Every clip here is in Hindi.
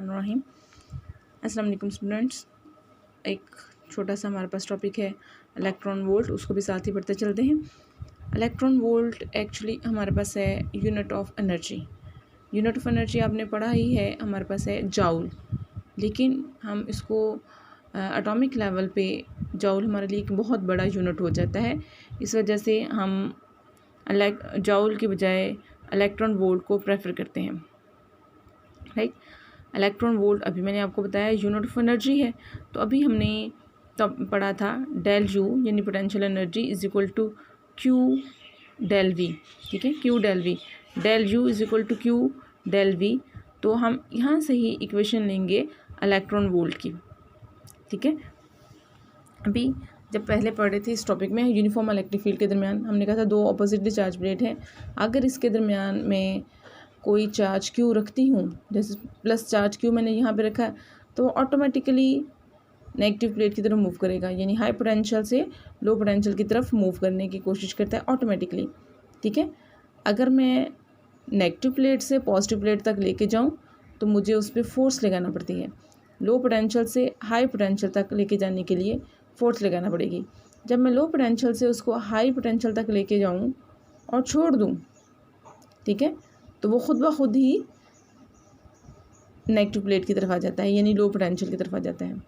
बिस्मिल्लाहिर्रहमानिर्रहीम। अस्सलाम वालेकुम स्टूडेंट्स। एक छोटा सा हमारे पास टॉपिक है इलेक्ट्रॉन वोल्ट, उसको भी साथ ही पढ़ते चलते हैं। इलेक्ट्रॉन वोल्ट एक्चुअली हमारे पास है unit of energy. Unit of energy आपने पढ़ा ही है, हमारे पास है जाउल, लेकिन हम इसको एटॉमिक लेवल पे जाउल हमारे लिए एक बहुत बड़ा यूनिट हो जाता है। इस वजह से हम जाउल के बजाय इलेक्ट्रॉन वोल्ट को प्रेफर करते हैं, राइट। इलेक्ट्रॉन वोल्ट अभी मैंने आपको बताया यूनिट ऑफ एनर्जी है। तो अभी हमने तब पढ़ा था डेल यू यानी potential energy is equal to Q del V, ठीक है। Q del V, del U is equal to Q del V. तो हम यहाँ से ही इक्वेशन लेंगे इलेक्ट्रॉन वोल्ट की, ठीक है। अभी जब पहले पढ़े थे इस टॉपिक में यूनिफॉर्म इलेक्ट्रिक फील्ड के दरमियान हमने कहा था दो ऑपोजिटली चार्ज प्लेट हैं, अगर इसके दरमियान में कोई चार्ज क्यू रखती हूँ, जैसे प्लस चार्ज क्यू मैंने यहाँ पे रखा है, तो ऑटोमेटिकली नेगेटिव प्लेट की तरफ मूव करेगा, यानी हाई पोटेंशियल से लो पोटेंशियल की तरफ मूव करने की कोशिश करता है ऑटोमेटिकली, ठीक है। अगर मैं नेगेटिव प्लेट से पॉजिटिव प्लेट तक लेके जाऊँ तो मुझे उस पर फोर्स लगाना पड़ती है। लो पोटेंशियल से हाई पोटेंशियल तक लेके जाने के लिए फोर्स लगाना पड़ेगी। जब मैं लो पोटेंशियल से उसको हाई पोटेंशियल तक लेके जाऊँ और छोड़ दूँ, ठीक है, तो वो खुद ब खुद ही नेगेटिव प्लेट की तरफ आ जाता है, यानी लो पोटेंशियल की तरफ आ जाता है।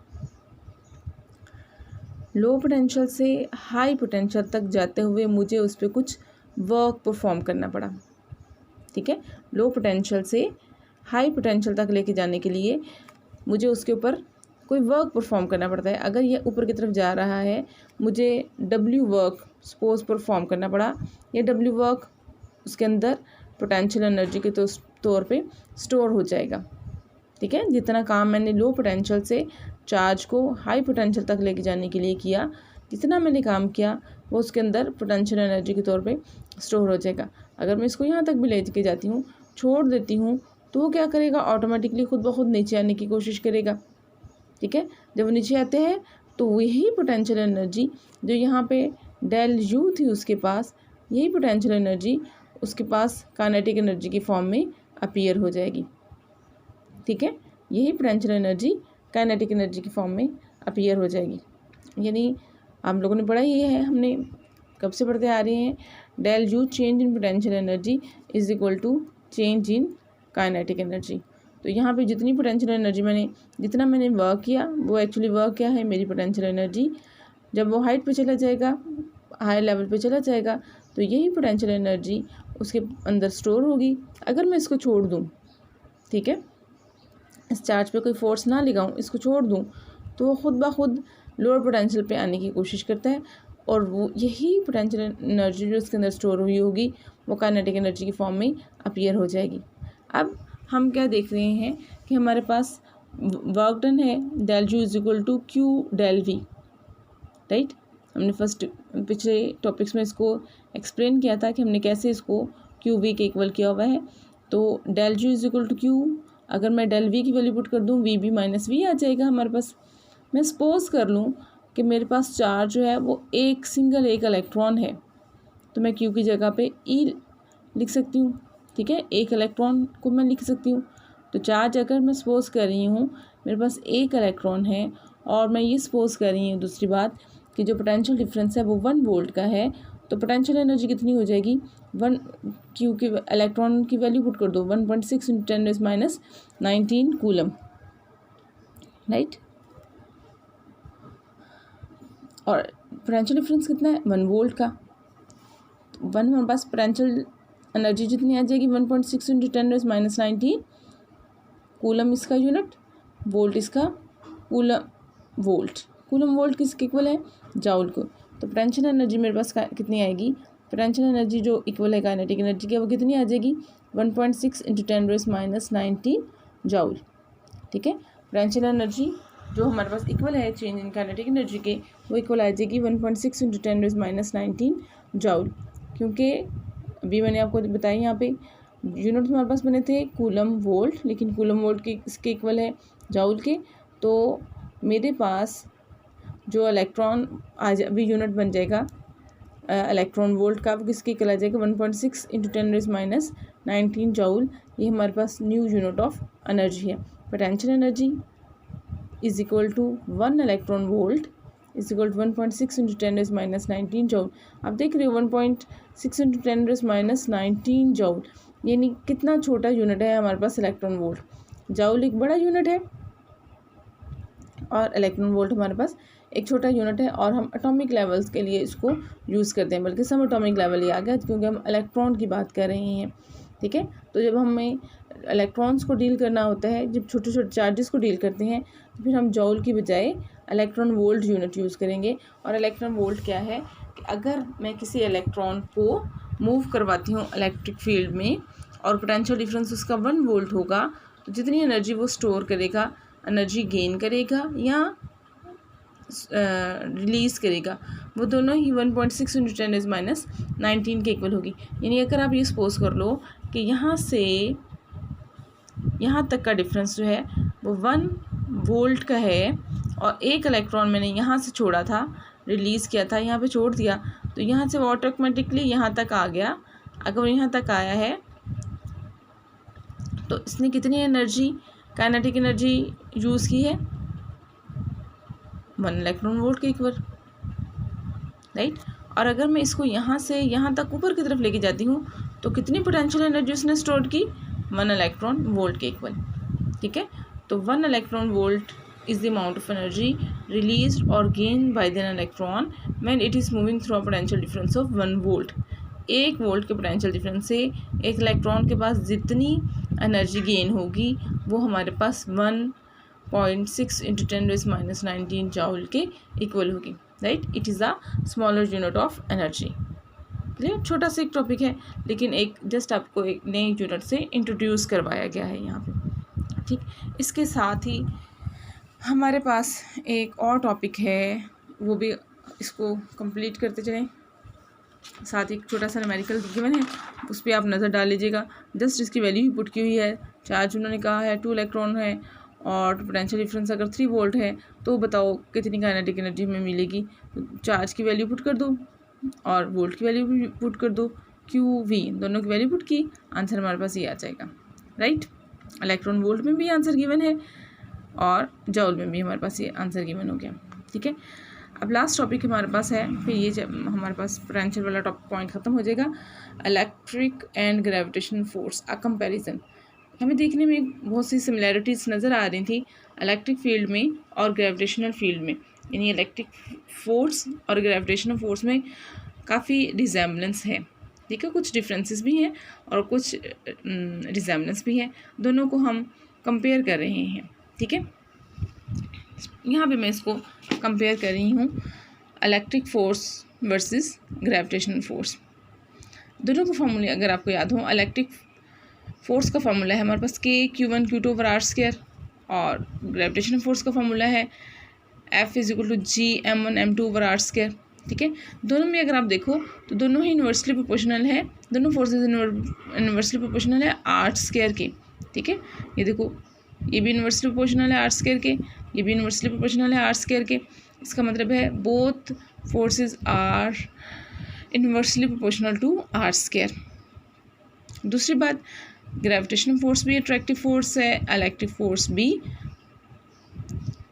लो पोटेंशियल से हाई पोटेंशियल तक जाते हुए मुझे उस पर कुछ वर्क परफॉर्म करना पड़ा, ठीक है। लो पोटेंशियल से हाई पोटेंशियल तक लेके जाने के लिए मुझे उसके ऊपर कोई वर्क परफॉर्म करना पड़ता है। अगर ये ऊपर की तरफ जा रहा है, मुझे डब्ल्यू वर्क सपोज परफॉर्म करना पड़ा। ये डब्ल्यू वर्क उसके अंदर पोटेंशियल एनर्जी के तौर पे स्टोर हो जाएगा, ठीक है। जितना काम मैंने लो पोटेंशियल से चार्ज को हाई पोटेंशियल तक लेके जाने के लिए किया, जितना मैंने काम किया वो उसके अंदर पोटेंशियल एनर्जी के तौर पे स्टोर हो जाएगा। अगर मैं इसको यहाँ तक भी ले के जाती हूँ, छोड़ देती हूँ, तो वो क्या करेगा, ऑटोमेटिकली खुद ब खुद नीचे आने की कोशिश करेगा, ठीक है। जब वो नीचे आते हैं तो वही पोटेंशियल एनर्जी जो यहाँ पे डेल यू थी उसके पास, यही पोटेंशियल एनर्जी उसके पास काइनेटिक एनर्जी की फॉर्म में अपीयर हो जाएगी, ठीक है। यही पोटेंशियल एनर्जी काइनेटिक एनर्जी की फॉर्म में अपीयर हो जाएगी। यानी आप लोगों ने पढ़ा ही है, हमने कब से पढ़ते आ रहे हैं, del U change in potential energy is equal to change in kinetic energy. तो यहाँ पे जितनी पोटेंशियल एनर्जी जितना मैंने वर्क किया, वो एक्चुअली वर्क क्या है, मेरी पोटेंशियल एनर्जी। जब वो हाइट पे चला जाएगा, हाई लेवल पे चला जाएगा, तो यही पोटेंशियल एनर्जी उसके अंदर स्टोर होगी। अगर मैं इसको छोड़ दूँ, ठीक है, इस चार्ज पे कोई फोर्स ना लगाऊँ, इसको छोड़ दूँ, तो वो खुद ब खुद लोअर पोटेंशियल पे आने की कोशिश करता है, और वो यही पोटेंशियल एनर्जी जो उसके अंदर स्टोर हुई होगी वो काइनेटिक एनर्जी की फॉर्म में अपीयर हो जाएगी। अब हम क्या देख रहे हैं कि हमारे पास वर्क डन है del U is equal to Q del V, right. हमने पिछले टॉपिक्स में इसको एक्सप्लेन किया था कि हमने कैसे इसको क्यू वी के इक्वल किया हुआ है। तो del U is equal to Q, अगर मैं डेल वी की वैल्यू पुट कर दूँ, वी बी माइनस वी आ जाएगा हमारे पास। मैं सपोज कर लूँ कि मेरे पास चार्ज जो है वो एक इलेक्ट्रॉन है, तो मैं क्यू की जगह पे ई लिख सकती हूँ, ठीक है। एक इलेक्ट्रॉन को मैं लिख सकती हूँ। तो चार्ज अगर मैं सपोज कर रही हूँ मेरे पास एक इलेक्ट्रॉन है, और मैं ये सपोज कर रही हूँ दूसरी बात कि जो पोटेंशियल डिफरेंस है वो 1 वोल्ट का है, तो पोटेंशियल एनर्जी कितनी हो जाएगी, 1 क्यू के इलेक्ट्रॉन की वैल्यू पुट कर दो, 1.6 × 10⁻⁹ कूलम, राइट। और पोटेंशियल डिफरेंस कितना है, 1 वोल्ट का। तो 1 हमारे पास पोटेंशियल एनर्जी जितनी आ जाएगी, 1.6 × 10⁻⁹ कूलम इसका यूनिट, वोल्ट इसका कूलम वोल्ट। कूलम वोल्ट किसके इक्वल है, जाउल को। तो पोटेंशियल एनर्जी मेरे पास कितनी आएगी, पोटेंशियल एनर्जी जो इक्वल है काइनेटिक एनर्जी की, वो कितनी आ जाएगी, 1.6 × 10⁻⁹ जाउल, ठीक है। पोटेंशियल एनर्जी जो हमारे पास इक्वल है चेंज इन काइनेटिक एनर्जी के, वो इक्वल आ जाएगी 1.6 × 10⁻⁹ जाउल। क्योंकि अभी मैंने आपको बताया यहाँ पे यूनिट हमारे पास बने थे कूलम वोल्ट, लेकिन कूलम वोल्ट के इसके इक्वल है जाउल के। तो मेरे पास जो इलेक्ट्रॉन आज अभी यूनिट बन जाएगा इलेक्ट्रॉन वोल्ट का, वो किसके इक्वल आ जाएगा, 1.6 × 10⁻⁹ जाउल। ये हमारे पास न्यू यूनिट ऑफ एनर्जी है। Potential energy is equal to 1 electron volt is equal to 1.6 into 10⁻⁻19 joule. आप देख रहे हो 1.6 इंटू 10⁻⁻19 जूल, यानी कितना छोटा यूनिट है हमारे पास इलेक्ट्रॉन वोल्ट। जूल एक बड़ा यूनिट है और इलेक्ट्रॉन वोल्ट हमारे पास एक छोटा यूनिट है, और हम एटॉमिक लेवल्स के लिए इसको यूज़ करते हैं, बल्कि सब एटॉमिक लेवल ही आ गया क्योंकि हम इलेक्ट्रॉन की बात कर रहे हैं। ठीक है, तो जब हमें इलेक्ट्रॉन्स को डील करना होता है, जब छोटे छोटे चार्जेस को डील करते हैं, तो फिर हम जूल की बजाय इलेक्ट्रॉन वोल्ट यूनिट यूज़ करेंगे। और इलेक्ट्रॉन वोल्ट क्या है कि अगर मैं किसी इलेक्ट्रॉन को मूव करवाती हूँ इलेक्ट्रिक फील्ड में और पोटेंशियल डिफरेंस उसका 1 वोल्ट होगा, तो जितनी एनर्जी वो स्टोर करेगा, एनर्जी गेन करेगा या रिलीज़ करेगा, वो दोनों ही 1.6 इंटू 10⁻⁻19 के इक्वल होगी। यानी अगर आप ये सपोज कर लो कि यहाँ से यहाँ तक का डिफरेंस जो है वो 1 वोल्ट का है, और एक इलेक्ट्रॉन मैंने यहाँ से छोड़ा था, रिलीज़ किया था, यहाँ पे छोड़ दिया, तो यहाँ से वो ऑटोमेटिकली यहाँ तक आ गया। अगर वो यहाँ तक आया है तो इसने कितनी एनर्जी, काइनेटिक एनर्जी यूज़ की है, 1 इलेक्ट्रॉन वोल्ट के इक्वल, राइट। और अगर मैं इसको यहाँ से यहाँ तक ऊपर की तरफ लेके जाती हूँ तो कितनी पोटेंशियल एनर्जी उसने स्टोर की, 1 इलेक्ट्रॉन वोल्ट के इक्वल। ठीक है, तो 1 electron volt is the amount of energy released or gained by an electron when it is moving through a potential difference of 1 volt। 1 volt के पोटेंशियल डिफरेंस से एक इलेक्ट्रॉन के पास जितनी एनर्जी गेन होगी वो हमारे पास 1.6 इंटू 10⁻⁻19 जूल के इक्वल होगी, right. It is a smaller unit of energy. Clear, छोटा सा एक टॉपिक है, लेकिन एक जस्ट आपको एक नए यूनिट से इंट्रोड्यूस करवाया गया है यहाँ पे। ठीक, इसके साथ ही हमारे पास एक और टॉपिक है, वो भी इसको कंप्लीट करते चलें। साथ ही एक छोटा सा न्यूमेरिकल गिवन है, उस पर आप नज़र डाल लीजिएगा। जस्ट इसकी वैल्यू ही पुट की हुई है। चार्ज उन्होंने कहा है 2 इलेक्ट्रॉन है और पोटेंशियल डिफरेंस अगर 3 वोल्ट है, तो बताओ कितनी काइनेटिक एनर्जी हमें मिलेगी। तो चार्ज की वैल्यू पुट कर दो और वोल्ट की वैल्यू भी पुट कर दो, QV दोनों की वैल्यू पुट की, आंसर हमारे पास ये आ जाएगा, राइट। इलेक्ट्रॉन वोल्ट में भी आंसर गिवन है और जूल में भी हमारे पास ये आंसर गिवन हो गया। ठीक है, अब लास्ट टॉपिक हमारे पास है, फिर ये जब हमारे पास पोटेंशियल वाला टॉपिक पॉइंट ख़त्म हो जाएगा। Electric and gravitation force a comparison. हमें देखने में बहुत सी सिमिलैरिटीज़ नज़र आ रही थी इलेक्ट्रिक फील्ड में और ग्रेविटेशनल फील्ड में, यानी इलेक्ट्रिक फोर्स और ग्रेविटेशनल फोर्स में काफ़ी रिजेम्बलेंस है। ठीक है, कुछ डिफरेंसेस भी हैं और कुछ रिजेम्बलेंस भी है, दोनों को हम कंपेयर कर रहे हैं। ठीक है, यहाँ पे मैं इसको कंपेयर कर रही हूँ electric force versus gravitational force. दोनों के फार्मूले अगर आपको याद हो, इलेक्ट्रिक फोर्स का फार्मूला है हमारे पास K/Q1 Q2 ओवर R², और ग्रेविटेशनल फोर्स का फार्मूला है F = G M1 M2 over R²। ठीक है, दोनों में अगर आप देखो तो दोनों ही इन्वर्सली प्रोपोर्शनल है, दोनों फोर्सेस इन्वर्सली प्रोपोर्शनल है R² के। ठीक है, ये देखो, ये भी इन्वर्सली प्रोपोर्शनल है R² के, ये भी इन्वर्सली प्रोपोर्शनल है R² के। इसका मतलब है both forces are inversely proportional to R²। दूसरी बात, ग्रेविटेशनल फोर्स भी अट्रैक्टिव फोर्स है, इलेक्ट्रिक फोर्स भी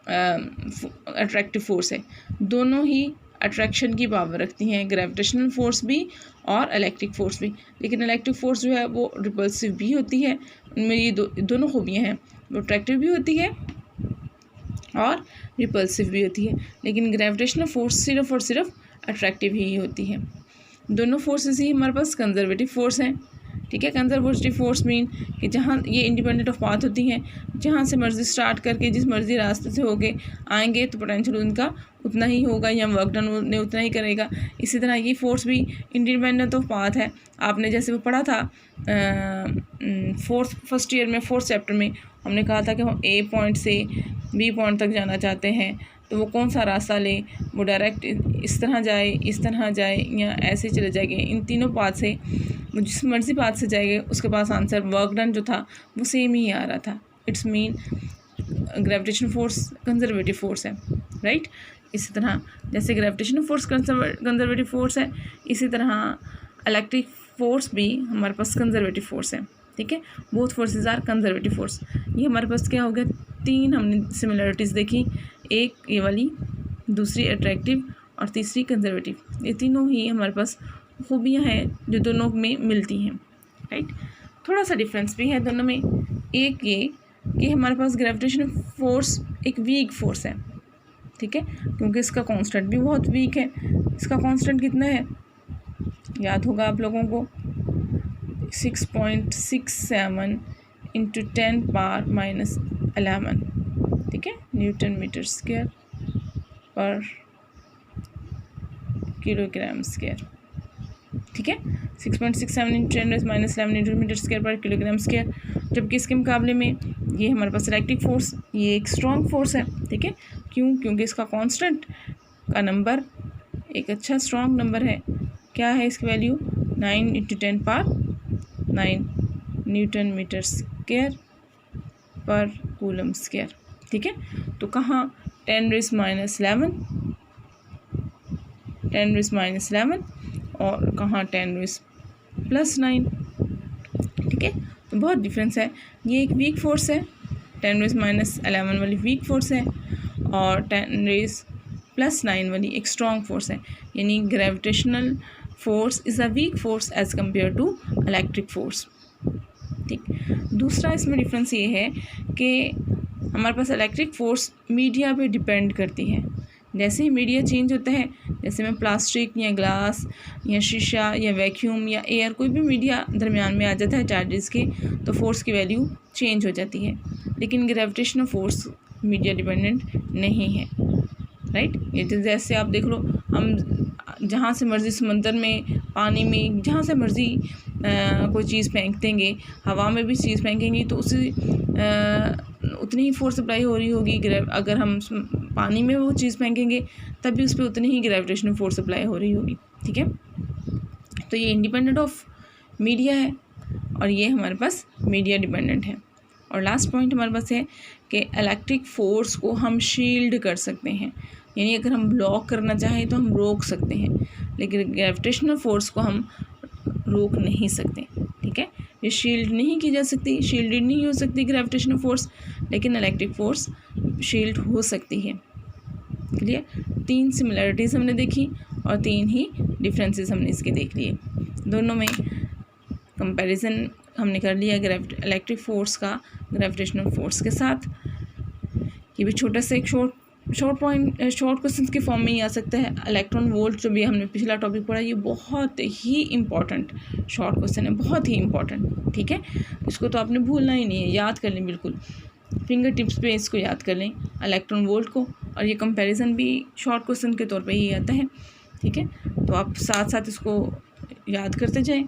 अट्रैक्टिव फोर्स है। दोनों ही अट्रैक्शन की पावर रखती हैं, ग्रेविटेशनल फोर्स भी और इलेक्ट्रिक फोर्स भी। लेकिन इलेक्ट्रिक फोर्स जो है वो रिपल्सिव भी होती है, उनमें ये दोनों खूबियाँ हैं, वो अट्रैक्टिव भी होती है और रिपल्सिव भी होती है। लेकिन ग्रेविटेशनल फोर्स सिर्फ और सिर्फ अट्रैक्टिव ही होती है। दोनों फोर्सेस ही हमारे पास कंजर्वेटिव फोर्स हैं। ठीक है, कंजर्वेटिव फोर्स मीन कि जहाँ ये इंडिपेंडेंट ऑफ पाथ होती हैं, जहाँ से मर्जी स्टार्ट करके जिस मर्जी रास्ते से होके आएंगे तो पोटेंशियल उनका उतना ही होगा या वर्क डन उन्हें उतना ही करेगा। इसी तरह ये फोर्स भी इंडिपेंडेंट ऑफ पाथ है। आपने जैसे वो पढ़ा था फर्स्ट ईयर में 4th चैप्टर में, हमने कहा था कि हम A पॉइंट से B पॉइंट तक जाना चाहते हैं तो वो कौन सा रास्ता ले, वो डायरेक्ट इस तरह जाए, इस तरह जाए या ऐसे चले जाएंगे। इन तीनों पाथ से वो जिस मर्जी पाथ से जाएंगे उसके पास आंसर वर्क डन जो था वो सेम ही आ रहा था। It's mean gravitation force conservative force है, राइट। इसी तरह जैसे ग्रेविटेशन फोर्स कंजर्वेटिव फोर्स है, इसी तरह इलेक्ट्रिक फोर्स भी हमारे पास कंजर्वेटिव फोर्स है। ठीक है। Both forces are conservative force. ये हमारे पास क्या हो गया, 3 हमने सिमिलरिटीज़ देखी, एक ये वाली, दूसरी अट्रैक्टिव और तीसरी कंजर्वेटिव। ये तीनों ही हमारे पास खूबियाँ हैं जो दोनों में मिलती हैं, राइट। थोड़ा सा डिफरेंस भी है दोनों में। एक ये कि हमारे पास ग्रेविटेशनल फोर्स एक वीक फोर्स है, ठीक है, क्योंकि इसका कांस्टेंट भी बहुत वीक है। इसका कांस्टेंट कितना है, याद होगा आप लोगों को, 6.67 इंटू 10⁻⁻11, ठीक है, न्यूटन मीटर स्क्वायर पर किलोग्राम स्क्वायर, ठीक है। 6.67 इंटू 10⁻11 न्यूटन मीटर स्क्वायर पर किलोग्राम स्क्वायर। जबकि इसके मुकाबले में ये हमारे पास इलेक्ट्रिक फोर्स, ये एक स्ट्रॉन्ग फोर्स है, ठीक है। क्यों, क्योंकि इसका कांस्टेंट का नंबर एक अच्छा स्ट्रॉन्ग नंबर है। क्या है इसकी value, 9 into 10⁻9 newton metre square पर कूलम स्क्वायर, ठीक है। तो कहाँ 10⁻11 और कहाँ 10⁻+9, ठीक है। तो बहुत डिफरेंस है। ये एक वीक फोर्स है, 10⁻11 वाली वीक फोर्स है और 10⁻+9 वाली एक स्ट्रॉन्ग फोर्स है। यानी gravitational force is a weak force as compare to electric force, ठीक। दूसरा इसमें डिफरेंस ये है कि हमारे पास इलेक्ट्रिक फोर्स मीडिया पे डिपेंड करती है। जैसे ही मीडिया चेंज होता है, जैसे में प्लास्टिक या ग्लास या शीशा या वैक्यूम या एयर, कोई भी मीडिया दरमियान में आ जाता है चार्जेस के, तो फोर्स की वैल्यू चेंज हो जाती है। लेकिन ग्रेविटेशनल फोर्स मीडिया डिपेंडेंट नहीं है, राइट। ये तो जैसे आप देख लो, हम जहाँ से मर्ज़ी समंदर में, पानी में, जहाँ से मर्ज़ी कोई चीज़ फेंक देंगे, हवा में भी चीज़ फेंकेंगे तो उसे उतनी ही फोर्स अप्लाई हो रही होगी। अगर हम पानी में वो चीज़ फेंकेंगे तब भी उस पर उतनी ही ग्रेविटेशनल फोर्स अप्लाई हो रही होगी, ठीक है। तो ये इंडिपेंडेंट ऑफ मीडिया है और ये हमारे पास मीडिया डिपेंडेंट है। और लास्ट पॉइंट हमारे पास है कि इलेक्ट्रिक फोर्स को हम शील्ड कर सकते हैं, यानी अगर हम ब्लॉक करना चाहें तो हम रोक सकते हैं, लेकिन ग्रेविटेशनल फोर्स को हम रोक नहीं सकते, ठीक है। ये शील्ड नहीं की जा सकती, शील्डेड नहीं हो सकती ग्रेविटेशनल फोर्स, लेकिन इलेक्ट्रिक फोर्स शील्ड हो सकती है। क्लियर। 3 सिमिलरिटीज़ हमने देखी और 3 ही डिफरेंसेस हमने इसके देख लिए। दोनों में कंपैरिजन हमने कर लिया इलेक्ट्रिक फोर्स का ग्रेविटेशनल फोर्स के साथ। ये भी छोटा सा एक शॉर्ट क्वेश्चन के फॉर्म में ही आ सकता है। इलेक्ट्रॉन वोल्ट जो भी हमने पिछला टॉपिक पढ़ा, ये बहुत ही इंपॉर्टेंट शॉर्ट क्वेश्चन है, बहुत ही इंपॉर्टेंट, ठीक है। इसको तो आपने भूलना ही नहीं है, याद कर लें, बिल्कुल फिंगर टिप्स पे इसको याद कर लें इलेक्ट्रॉन वोल्ट को। और ये कंपैरिजन भी शॉर्ट क्वेश्चन के तौर पे ही आता है, ठीक है। तो आप साथ साथ इसको याद करते जाएं,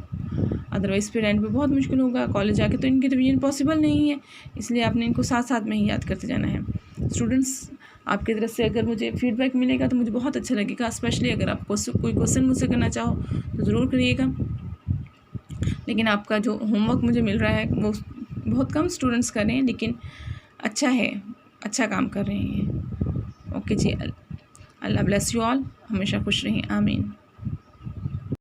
अदरवाइज़ फिर एंड पे बहुत मुश्किल होगा। कॉलेज जाके तो इनकी रिवीजन पॉसिबल नहीं है, इसलिए आपने इनको साथ साथ में ही याद करते जाना है। स्टूडेंट्स, आपकी तरफ से अगर मुझे फीडबैक मिलेगा तो मुझे बहुत अच्छा लगेगा। स्पेशली अगर आप कोई क्वेश्चन मुझसे करना चाहो तो ज़रूर करिएगा। लेकिन आपका जो होमवर्क मुझे मिल रहा है वो बहुत कम स्टूडेंट्स कर रहे हैं, लेकिन अच्छा है, अच्छा काम कर रहे हैं। ओके जी, अल्लाह ब्लेस यू ऑल, हमेशा खुश रहें, आमीन।